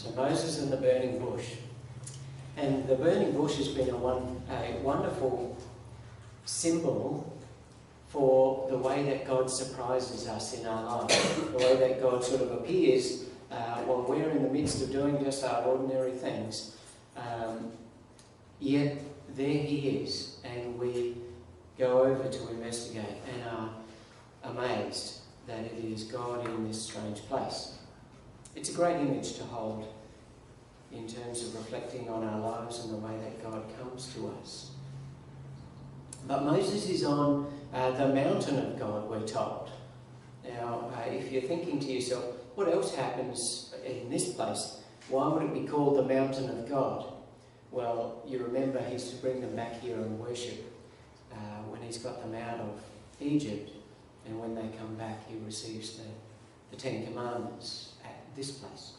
So Moses and the burning bush. And the burning bush has been a wonderful symbol for the way that God surprises us in our lives, the way that God sort of appears while we're in the midst of doing just our ordinary things. Yet there he is, and we go over to investigate and are amazed that it is God in this strange place. It's a great image to hold in terms of reflecting on our lives and the way that God comes to us. But Moses is on the mountain of God, we're told. Now, if you're thinking to yourself, what else happens in this place? Why would it be called the mountain of God? Well, you remember he's to bring them back here and worship when he's got them out of Egypt. And when they come back, he receives the Ten Commandments at this place.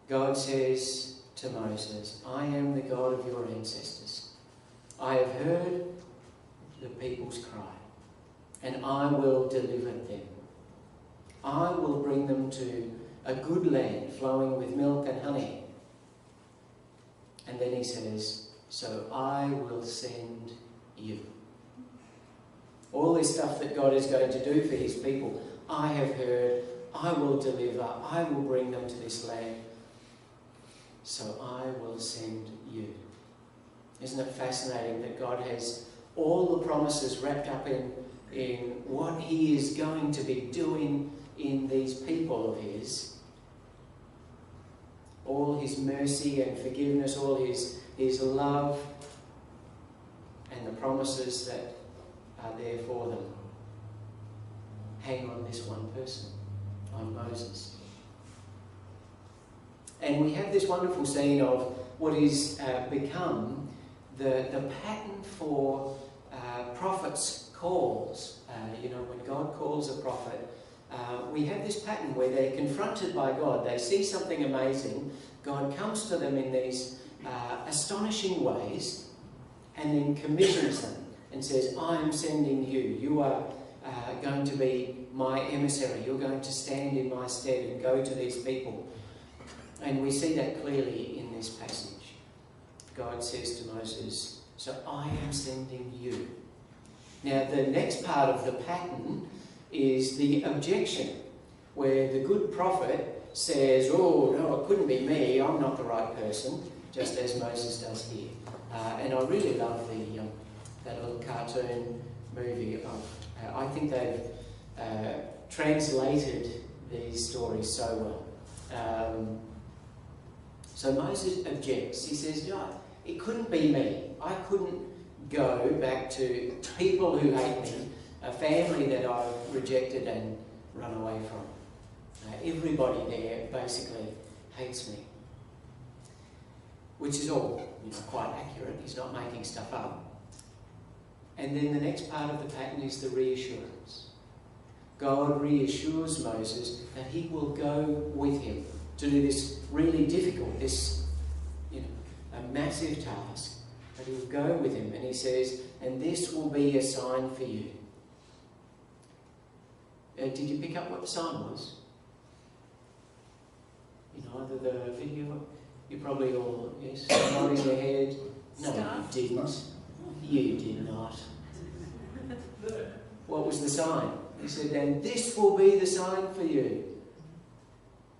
God says to Moses, I am the God of your ancestors. I have heard the people's cry, and I will deliver them. I will bring them to a good land flowing with milk and honey. And then he says, so I will send you. All this stuff that God is going to do for his people, I have heard, I will deliver, I will bring them to this land. So I will send you. Isn't it fascinating that God has all the promises wrapped up in what he is going to be doing in these people of his? All his mercy and forgiveness, all his love, and the promises that are there for them hang on this one person, on Moses. And we have this wonderful scene of what is become the pattern for prophets' calls. When God calls a prophet, we have this pattern where they're confronted by God. They see something amazing. God comes to them in these astonishing ways and then commissions them and says, I am sending you. You are going to be my emissary. You're going to stand in my stead and go to these people. And we see that clearly in this passage. God says to Moses, so I am sending you. Now, the next part of the pattern is the objection, where the good prophet says, oh, no, it couldn't be me. I'm not the right person, just as Moses does here. And I really love that little cartoon movie. I think they've translated these stories so well. So Moses objects. He says, no, it couldn't be me. I couldn't go back to people who hate me, a family that I've rejected and run away from. Everybody there basically hates me. Which is all quite accurate. He's not making stuff up. And then the next part of the pattern is the reassurance. God reassures Moses that he will go with him to do this really difficult, a massive task, but he will go with him. And he says, and this will be a sign for you. Did you pick up what the sign was? Either the video, you probably all, yes, nodding your head. No, Staff. you didn't. You did not. What was the sign? He said, and this will be the sign for you.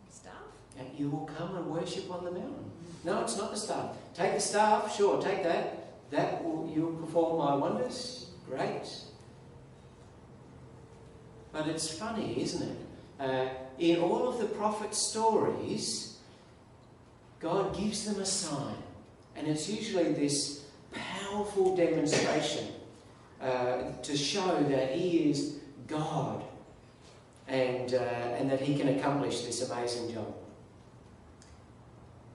Staff? And you will come and worship on the mountain. No, it's not the staff. Take the staff, sure, take that. You'll perform my wonders. Great. But it's funny, isn't it? In all of the prophet's stories, God gives them a sign. And it's usually this powerful demonstration to show that he is God and that he can accomplish this amazing job.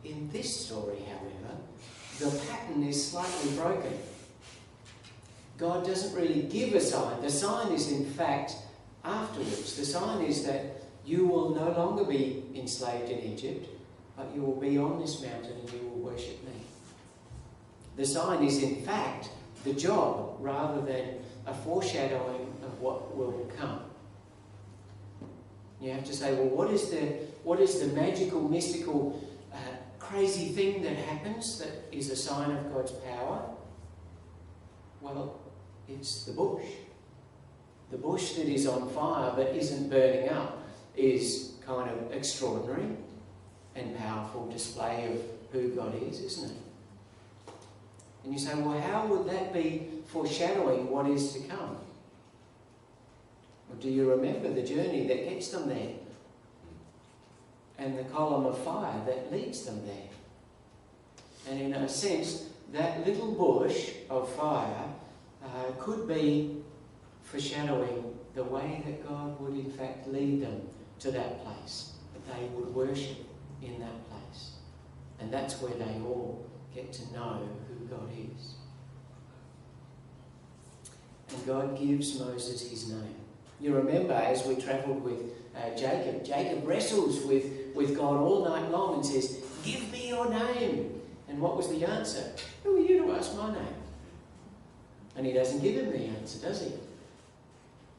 In this story, however, the pattern is slightly broken. God doesn't really give a sign. The sign is, in fact, afterwards. The sign is that you will no longer be enslaved in Egypt, but you will be on this mountain and you will worship me. The sign is, in fact, the job rather than a foreshadowing of what will come. You have to say, well, what is the magical, mystical, crazy thing that happens that is a sign of God's power? Well, it's the bush. The bush that is on fire but isn't burning up is kind of extraordinary and powerful display of who God is, isn't it? And you say, well, how would that be foreshadowing what is to come? Well, do you remember the journey that gets them there? And the column of fire that leads them there? And in a sense, that little bush of fire could be foreshadowing the way that God would in fact lead them to that place, that they would worship in that place. And that's where they all get to know who God is. And God gives Moses his name. You remember as we travelled with Jacob wrestles with God all night long and says, "Give me your name." And what was the answer? "Who are you to ask my name?" And he doesn't give him the answer, does he?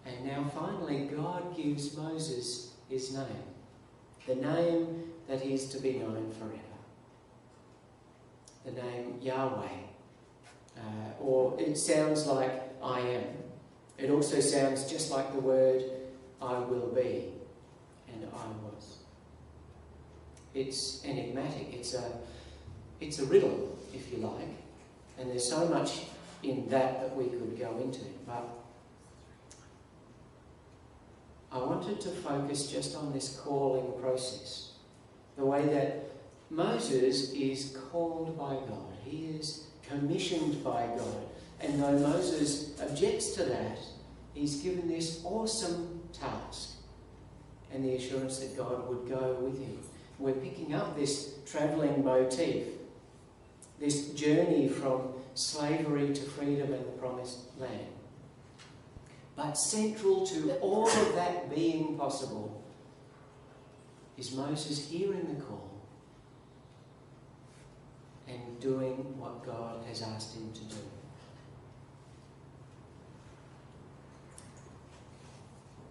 And now finally God gives Moses his name. The name that is to be known forever. The name Yahweh. Or it sounds like I am. It also sounds just like the word I will be and I was. It's enigmatic. It's a riddle, if you like. And there's so much in that we could go into. But I wanted to focus just on this calling process. The way that Moses is called by God. He is commissioned by God. And though Moses objects to that, he's given this awesome task and the assurance that God would go with him. We're picking up this travelling motif, this journey from slavery to freedom and the promised land. But central to all of that being possible is Moses hearing the call and doing what God has asked him to do.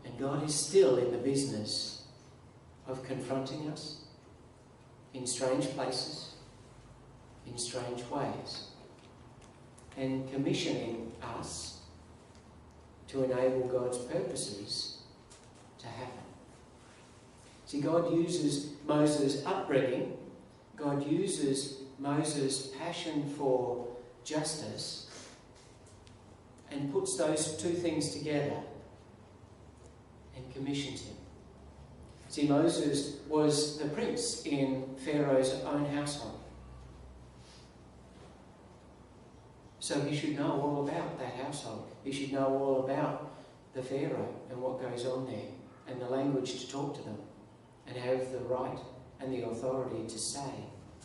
And God is still in the business of confronting us in strange places, in strange ways, and commissioning us to enable God's purposes to happen. See, God uses Moses' upbringing, God uses Moses' passion for justice, and puts those two things together and commissions him. See, Moses was the prince in Pharaoh's own household. So he should know all about that household. He should know all about the Pharaoh and what goes on there, and the language to talk to them, and have the right and the authority to say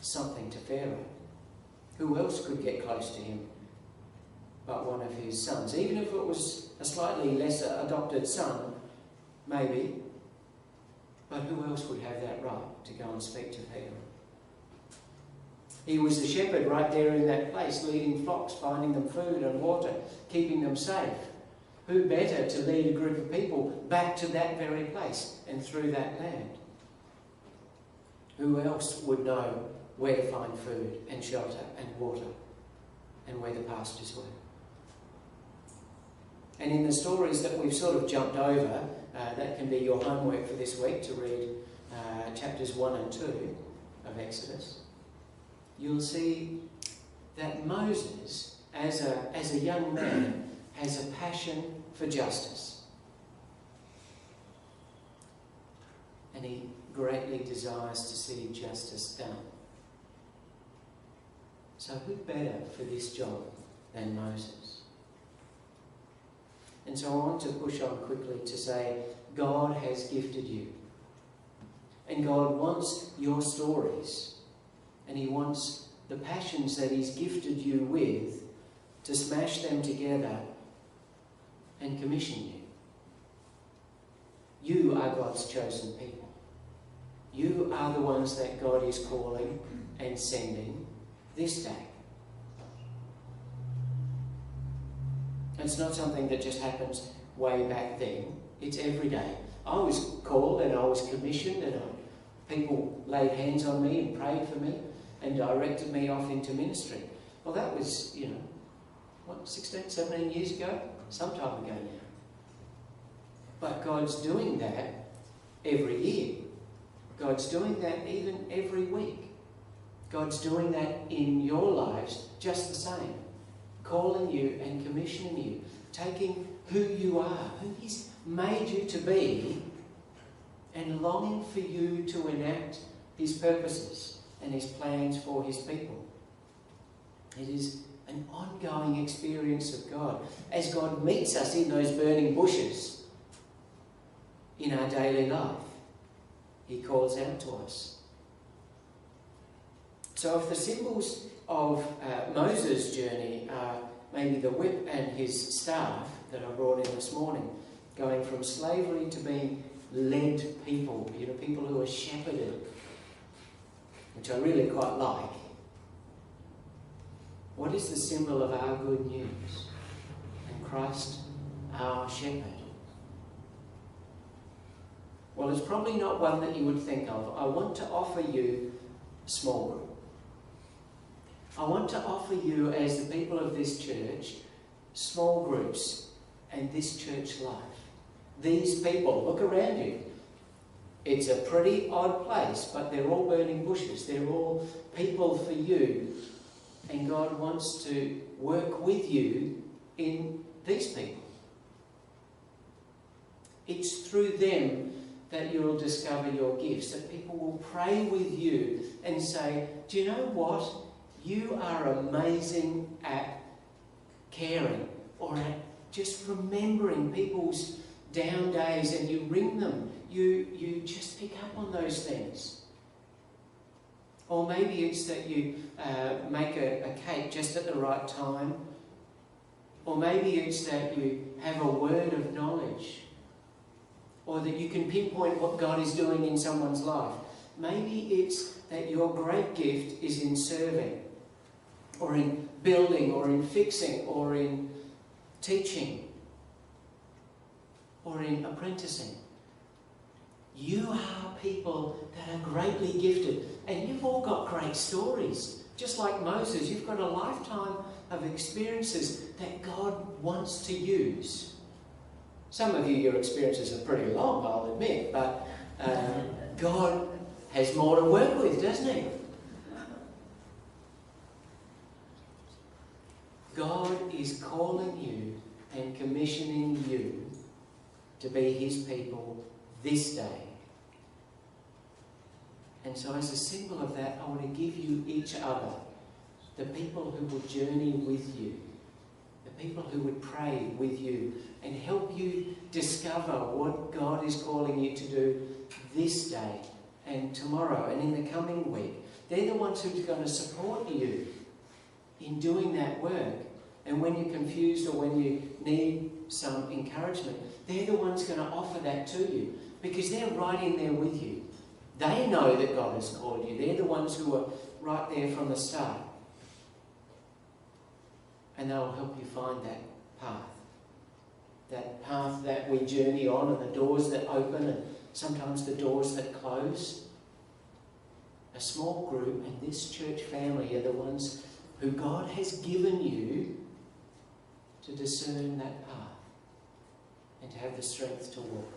something to Pharaoh. Who else could get close to him but one of his sons? Even if it was a slightly lesser adopted son, maybe. But who else would have that right to go and speak to Pharaoh? He was the shepherd right there in that place, leading flocks, finding them food and water, keeping them safe. Who better to lead a group of people back to that very place and through that land? Who else would know where to find food and shelter and water and where the pastures were? And in the stories that we've sort of jumped over, that can be your homework for this week, to read chapters 1 and 2 of Exodus. You'll see that Moses, as a young man, has a passion for justice. And he greatly desires to see justice done. So who better for this job than Moses? And so I want to push on quickly to say, God has gifted you. And God wants your stories. And he wants the passions that he's gifted you with to smash them together and commission you. You are God's chosen people. You are the ones that God is calling and sending this day. It's not something that just happens way back then. It's every day. I was called and I was commissioned, and people laid hands on me and prayed for me and directed me off into ministry. Well, that was, 16, 17 years ago? Some time ago now. But God's doing that every year. God's doing that even every week. God's doing that in your lives just the same. Calling you and commissioning you. Taking who you are, who He's made you to be, and longing for you to enact His purposes and His plans for His people. It is an ongoing experience of God. As God meets us in those burning bushes in our daily life, He calls out to us. So if the symbols of Moses' journey are maybe the whip and his staff that I brought in this morning, going from slavery to being led people, people who are shepherded, which I really quite like. What is the symbol of our good news? And Christ, our shepherd. Well, it's probably not one that you would think of. I want to offer you a small group. I want to offer you, as the people of this church, small groups and this church life. These people, look around you. It's a pretty odd place, but they're all burning bushes. They're all people for you. And God wants to work with you in these people. It's through them that you'll discover your gifts, that people will pray with you and say, do you know what? You are amazing at caring or at just remembering people's down days, and you ring them. You just pick up on those things. Or maybe it's that you make a cake just at the right time. Or maybe it's that you have a word of knowledge. Or that you can pinpoint what God is doing in someone's life. Maybe it's that your great gift is in serving, or in building, or in fixing, or in teaching, or in apprenticing. You are people that are greatly gifted, and you've all got great stories. Just like Moses, you've got a lifetime of experiences that God wants to use. Some of you, your experiences are pretty long, I'll admit, but God has more to work with, doesn't He? God is calling you and commissioning you to be His people this day. And so as a symbol of that, I want to give you each other, the people who will journey with you, the people who would pray with you and help you discover what God is calling you to do this day and tomorrow and in the coming week. They're the ones who are going to support you in doing that work. And when you're confused or when you need some encouragement, they're the ones going to offer that to you, because they're right in there with you. They know that God has called you. They're the ones who are right there from the start. And they'll help you find that path. That path that we journey on, and the doors that open and sometimes the doors that close. A small group and this church family are the ones who God has given you to discern that path and to have the strength to walk.